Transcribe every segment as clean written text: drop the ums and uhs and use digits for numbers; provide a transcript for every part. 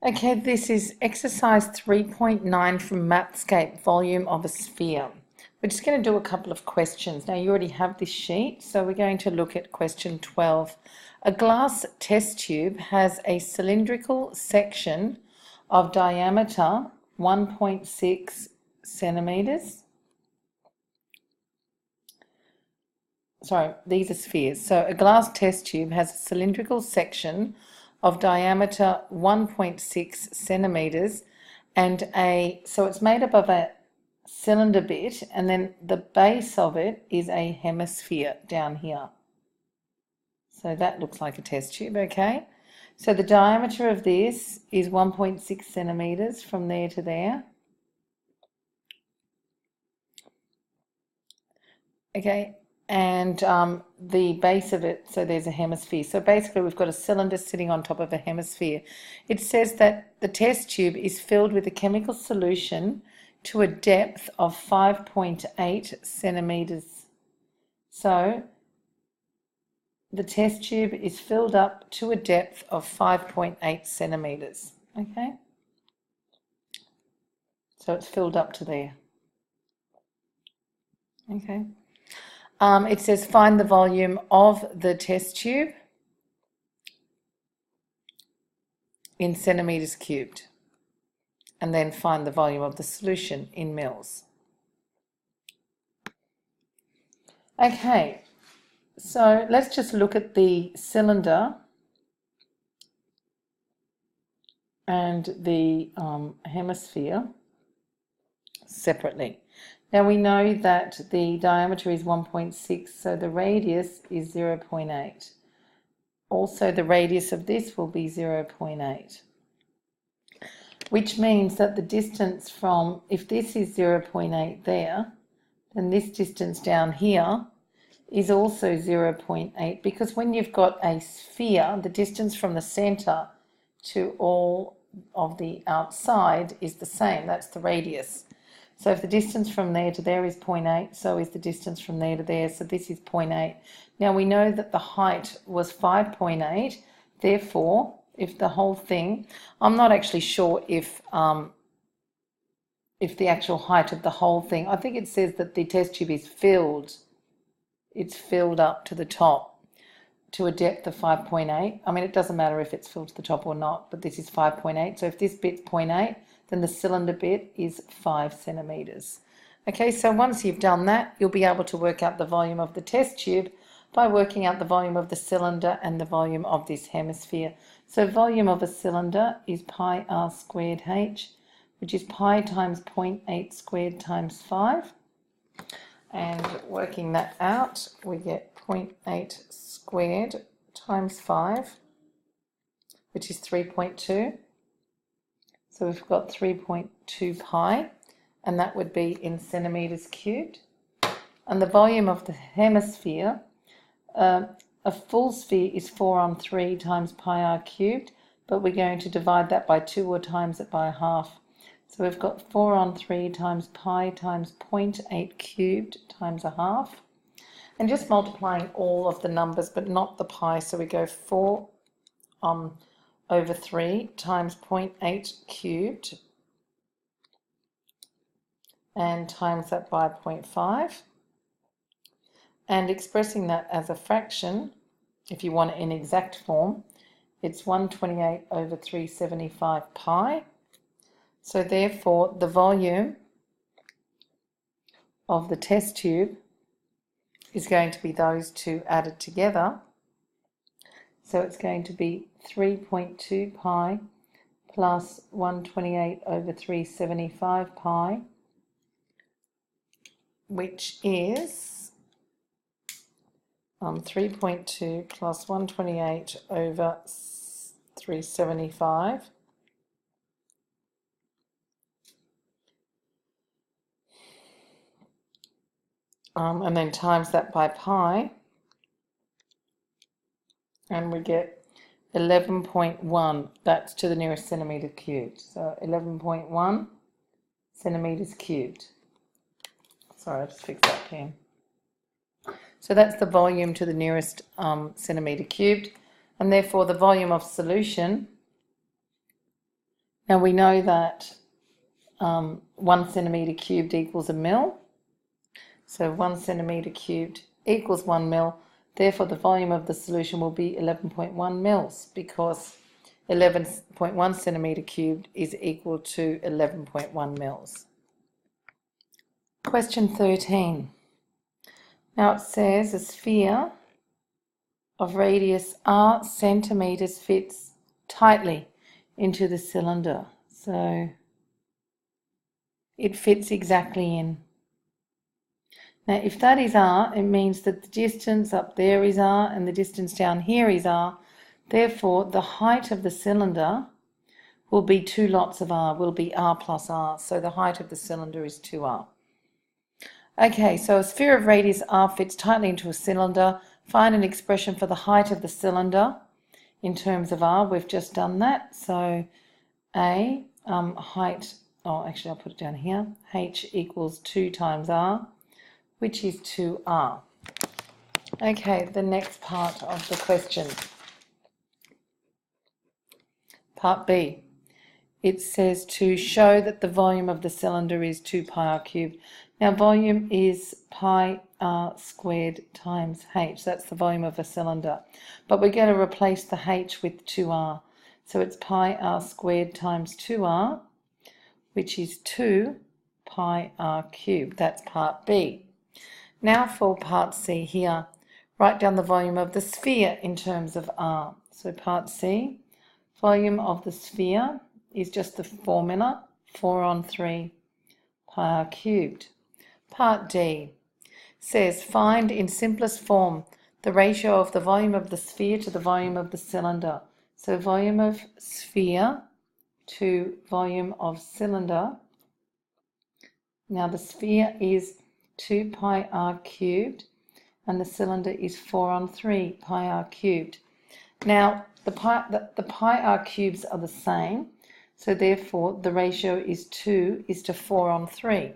Okay, this is exercise 3.9 from Mathscape, volume of a sphere. We're just going to do a couple of questions. Now, you already have this sheet, so we're going to look at question 12. A glass test tube has a cylindrical section of diameter 1.6 centimeters. Sorry, these are spheres. So a glass test tube has a cylindrical section of diameter 1.6 centimeters and so it's made up of a cylinder bit, and then the base of it is a hemisphere down here. So that looks like a test tube, okay? So the diameter of this is 1.6 centimeters from there to there. Okay, and the base of it, so there's a hemisphere. So basically we've got a cylinder sitting on top of a hemisphere. It says that the test tube is filled with a chemical solution to a depth of 5.8 centimeters. So the test tube is filled up to a depth of 5.8 centimeters. Okay, so it's filled up to there. Okay. It says find the volume of the test tube in centimeters cubed, and then find the volume of the solution in mils. Okay, so let's just look at the cylinder and the hemisphere separately. Now we know that the diameter is 1.6, so the radius is 0.8. Also the radius of this will be 0.8, which means that the distance from, if this is 0.8 there, then this distance down here is also 0.8, because when you've got a sphere, the distance from the center to all of the outside is the same. That's the radius. So if the distance from there to there is 0.8, so is the distance from there to there. So this is 0.8. Now we know that the height was 5.8. Therefore, if the whole thing, I'm not actually sure if the actual height of the whole thing, I think it says that the test tube is filled. It's filled up to the top to a depth of 5.8. I mean, it doesn't matter if it's filled to the top or not, but this is 5.8. So if this bit's 0.8, then the cylinder bit is 5 centimeters. Okay, so once you've done that, you'll be able to work out the volume of the test tube by working out the volume of the cylinder and the volume of this hemisphere. So volume of a cylinder is pi r squared h, which is pi times 0.8 squared times 5. And working that out, we get 0.8 squared times 5, which is 3.2. So we've got 3.2 pi, and that would be in centimeters cubed. And the volume of the hemisphere, a full sphere is 4 on 3 times pi r cubed, but we're going to divide that by 2 or times it by half. So we've got 4 on 3 times pi times 0.8 cubed times a half. And just multiplying all of the numbers, but not the pi, so we go 4 over 3 times 0.8 cubed and times that by 0.5, and expressing that as a fraction, if you want it in exact form, it's 128 over 375 pi. So therefore the volume of the test tube is going to be those two added together. So it's going to be 3.2 pi plus 128 over 375 pi, which is 3.2 plus 128 over 375. And then times that by pi, and we get 11.1, that's to the nearest centimetre cubed. So 11.1 centimetres cubed. Sorry, I'll just fix that pen. So that's the volume to the nearest centimetre cubed, and therefore the volume of solution Now we know that 1 centimetre cubed equals a mil. So 1 centimetre cubed equals 1 mil. Therefore, the volume of the solution will be 11.1 mils because 11.1 centimetre cubed is equal to 11.1 mils. Question 13. Now it says a sphere of radius r centimetres fits tightly into the cylinder. So it fits exactly in. Now if that is r, it means that the distance up there is r and the distance down here is r. Therefore, the height of the cylinder will be 2 lots of r, will be r plus r. So the height of the cylinder is 2r. Okay, so a sphere of radius r fits tightly into a cylinder. Find an expression for the height of the cylinder in terms of r. We've just done that. So height, actually I'll put it down here. H equals 2 times r, which is 2r. Okay, the next part of the question. Part B. It says to show that the volume of the cylinder is 2 pi r cubed. Now volume is pi r squared times h. That's the volume of a cylinder. But we're going to replace the h with 2r. So it's pi r squared times 2r, which is 2 pi r cubed. That's part B. Now for part C here. Write down the volume of the sphere in terms of r. So part C, volume of the sphere is just the formula, 4 on 3 pi r cubed. Part D says find in simplest form the ratio of the volume of the sphere to the volume of the cylinder. So volume of sphere to volume of cylinder. Now the sphere is 2 pi r cubed and the cylinder is 4 on 3 pi r cubed. Now the pi r cubes are the same, so therefore the ratio is 2 is to 4 on 3.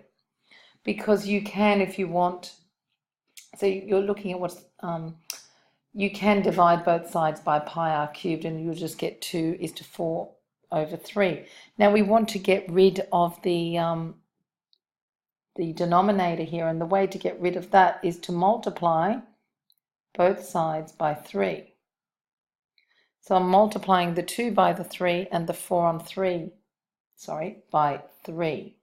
Because you can, if you want, so you're looking at what's, you can divide both sides by pi r cubed and you'll just get 2 is to 4 over 3. Now we want to get rid of the denominator here, and the way to get rid of that is to multiply both sides by 3. So I'm multiplying the 2 by the 3 and the 4 on 3, by 3.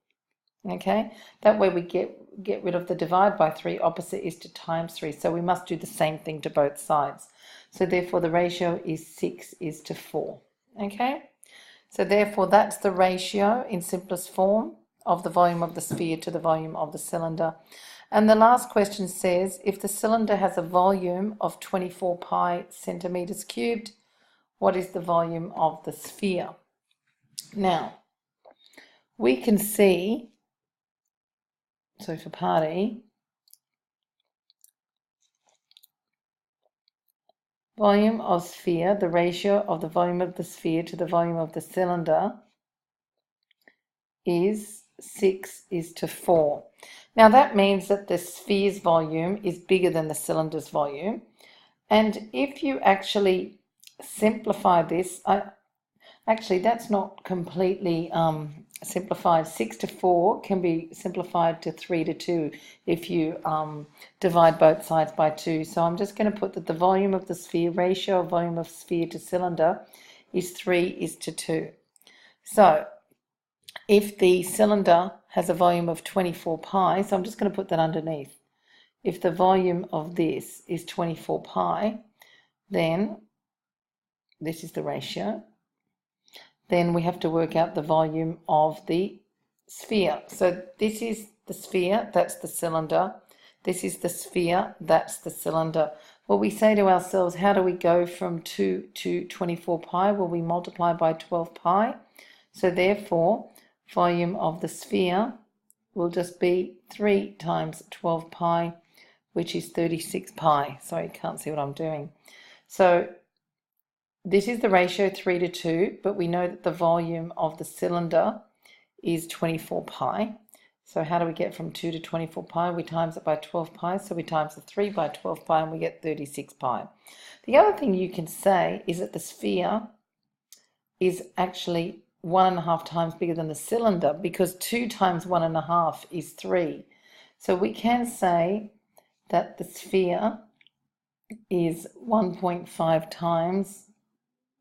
Okay, that way we get rid of the divide by 3, opposite is to times 3. So we must do the same thing to both sides. So therefore the ratio is 6 is to 4. Okay, so therefore that's the ratio in simplest form of the volume of the sphere to the volume of the cylinder. And the last question says, if the cylinder has a volume of 24 pi centimeters cubed, what is the volume of the sphere? Now, we can see, so for part E, volume of sphere, the ratio of the volume of the sphere to the volume of the cylinder is 6 is to 4. Now that means that the sphere's volume is bigger than the cylinder's volume. And if you actually simplify this, actually that's not completely simplified. 6 to 4 can be simplified to 3 to 2 if you divide both sides by 2. So I'm just going to put that the volume of the sphere, ratio of volume of sphere to cylinder is 3 is to 2. So if the cylinder has a volume of 24 pi, so I'm just going to put that underneath. If the volume of this is 24 pi, then this is the ratio. Then we have to work out the volume of the sphere. So this is the sphere, that's the cylinder. This is the sphere, that's the cylinder. Well, we say to ourselves, how do we go from 2 to 24 pi? Well, we multiply by 12 pi. So therefore, volume of the sphere will just be 3 times 12 pi, which is 36 pi. Sorry, you can't see what I'm doing. So this is the ratio 3 to 2, but we know that the volume of the cylinder is 24 pi. So how do we get from 2 to 24 pi? We times it by 12 pi, so we times the 3 by 12 pi and we get 36 pi. The other thing you can say is that the sphere is actually 1.5 times bigger than the cylinder, because 2 times 1.5 is 3. So we can say that the sphere is 1.5 times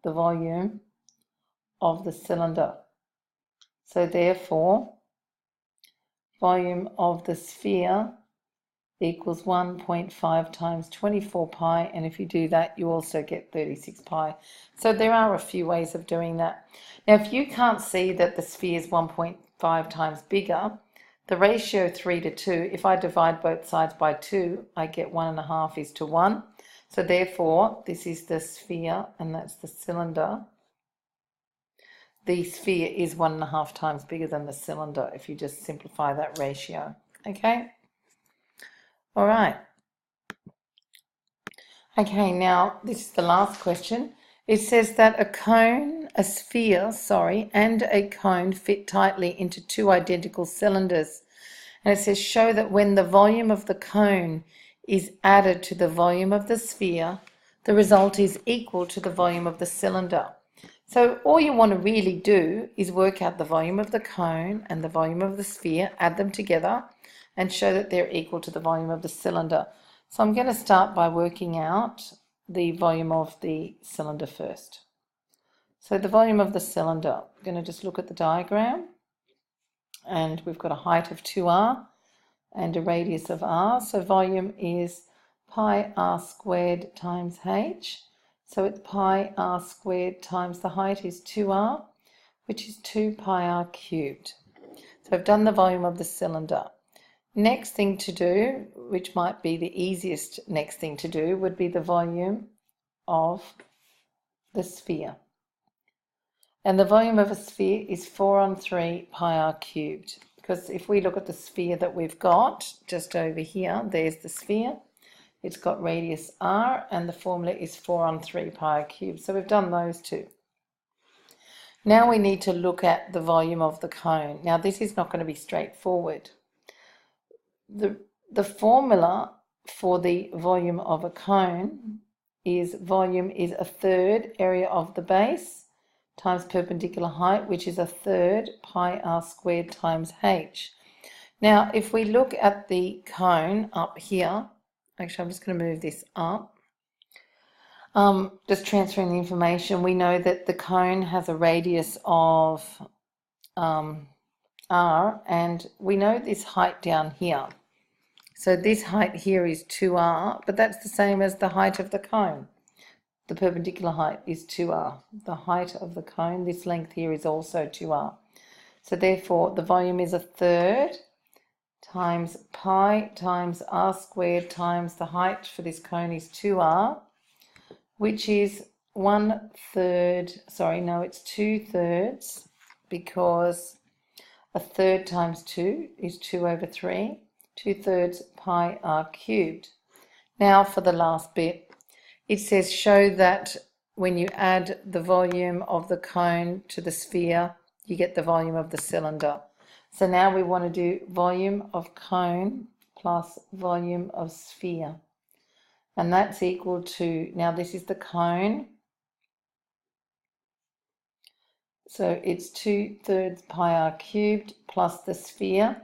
the volume of the cylinder. So therefore, volume of the sphere equals 1.5 times 24 pi, and if you do that, you also get 36 pi. So there are a few ways of doing that. Now, if you can't see that the sphere is 1.5 times bigger, the ratio 3 to 2, if I divide both sides by 2, I get 1.5 is to 1. So therefore, this is the sphere, and that's the cylinder. The sphere is 1.5 times bigger than the cylinder, if you just simplify that ratio. Okay? All right. Okay, now this is the last question. It says that a sphere, and a cone fit tightly into 2 identical cylinders. And it says, show that when the volume of the cone is added to the volume of the sphere, the result is equal to the volume of the cylinder. So all you want to really do is work out the volume of the cone and the volume of the sphere, add them together, and show that they're equal to the volume of the cylinder. So I'm going to start by working out the volume of the cylinder first. So the volume of the cylinder, I'm going to just look at the diagram, and we've got a height of 2r and a radius of r. So volume is pi r squared times h. So it's pi r squared times the height is 2r, which is 2 pi r cubed. So I've done the volume of the cylinder. Next thing to do, which might be the easiest next thing to do, would be the volume of the sphere. And the volume of a sphere is 4 on 3 pi r cubed. Because if we look at the sphere that we've got just over here, there's the sphere. It's got radius r, and the formula is 4 on 3 pi r cubed. So we've done those two. Now we need to look at the volume of the cone. Now this is not going to be straightforward. The formula for the volume of a cone is volume is a third area of the base times perpendicular height, which is a third pi r squared times h. Now, if we look at the cone up here, actually I'm just going to move this up, just transferring the information, we know that the cone has a radius of r, and we know this height down here. So this height here is 2r, but that's the same as the height of the cone. The perpendicular height is 2r. The height of the cone, this length here, is also 2r. So therefore, the volume is a third times pi times r squared times the height for this cone is 2r, which is 2/3, it's 2/3, because a third times 2 is 2 over 3, 2/3 pi r cubed. Now for the last bit, it says show that when you add the volume of the cone to the sphere, you get the volume of the cylinder. So now we want to do volume of cone plus volume of sphere. And that's equal to, now this is the cone, so it's 2/3 pi r cubed plus the sphere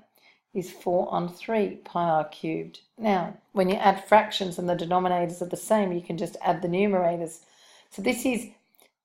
is 4 on 3 pi r cubed. Now, when you add fractions and the denominators are the same, you can just add the numerators. So this is,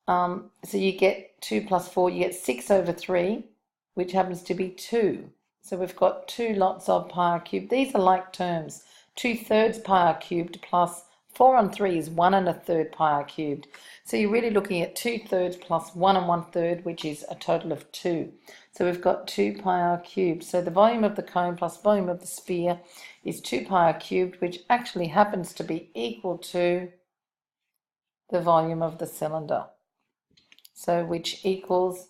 so you get 2 plus 4, you get 6 over 3, which happens to be 2. So we've got 2 lots of pi r cubed. These are like terms. 2/3 pi r cubed plus 4 on 3 is 1 1/3 pi r cubed. So you're really looking at 2/3 plus 1 1/3, which is a total of 2. So we've got 2 pi r cubed. So the volume of the cone plus volume of the sphere is 2 pi r cubed, which actually happens to be equal to the volume of the cylinder. So which equals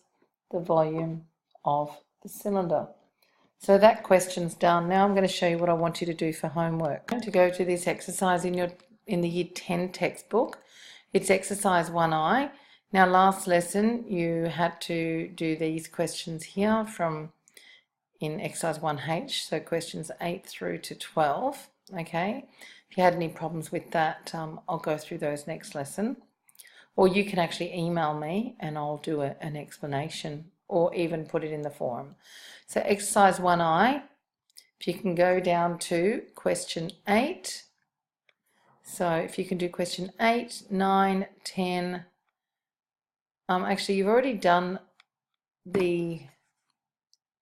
the volume of the cylinder. So that question's done. Now I'm going to show you what I want you to do for homework. I'm going to go to this exercise in the Year 10 textbook. It's exercise 1I. Now last lesson you had to do these questions here in exercise 1H, so questions 8 through to 12. Okay, if you had any problems with that, I'll go through those next lesson. or you can actually email me and I'll do an explanation or even put it in the forum. So exercise 1I, if you can go down to question 8. So if you can do question 8, 9, 10, actually you've already done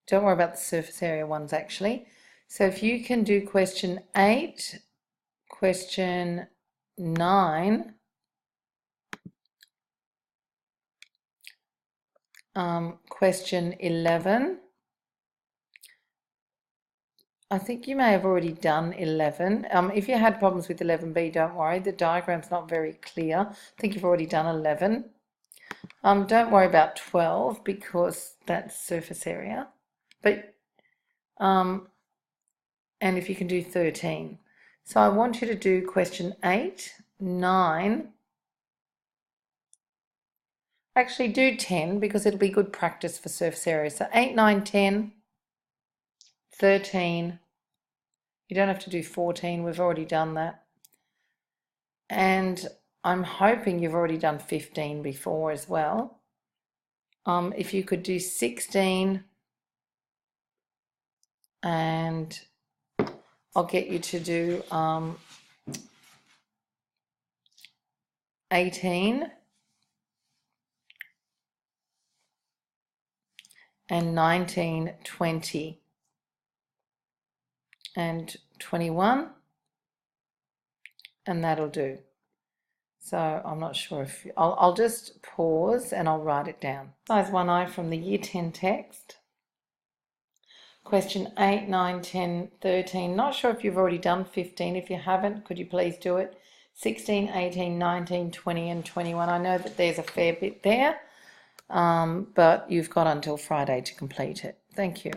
don't worry about the surface area ones actually. So if you can do question 8, question 9, question 11, I think you may have already done 11. If you had problems with 11b, don't worry, the diagram's not very clear. I think you've already done 11. Don't worry about 12 because that's surface area. But and if you can do 13. So I want you to do question 8, 9. Actually do 10 because it'll be good practice for surface area. So 8, 9, 10, 13. You don't have to do 14, we've already done that. And I'm hoping you've already done 15 before as well. If you could do 16, and I'll get you to do 18 and 19, 20 and 21, and that'll do. So I'm not sure if I'll just pause and I'll write it down. Size 1I from the Year 10 text. Question 8, 9, 10, 13. Not sure if you've already done 15. If you haven't, could you please do it? 16, 18, 19, 20 and 21. I know that there's a fair bit there, but you've got until Friday to complete it. Thank you.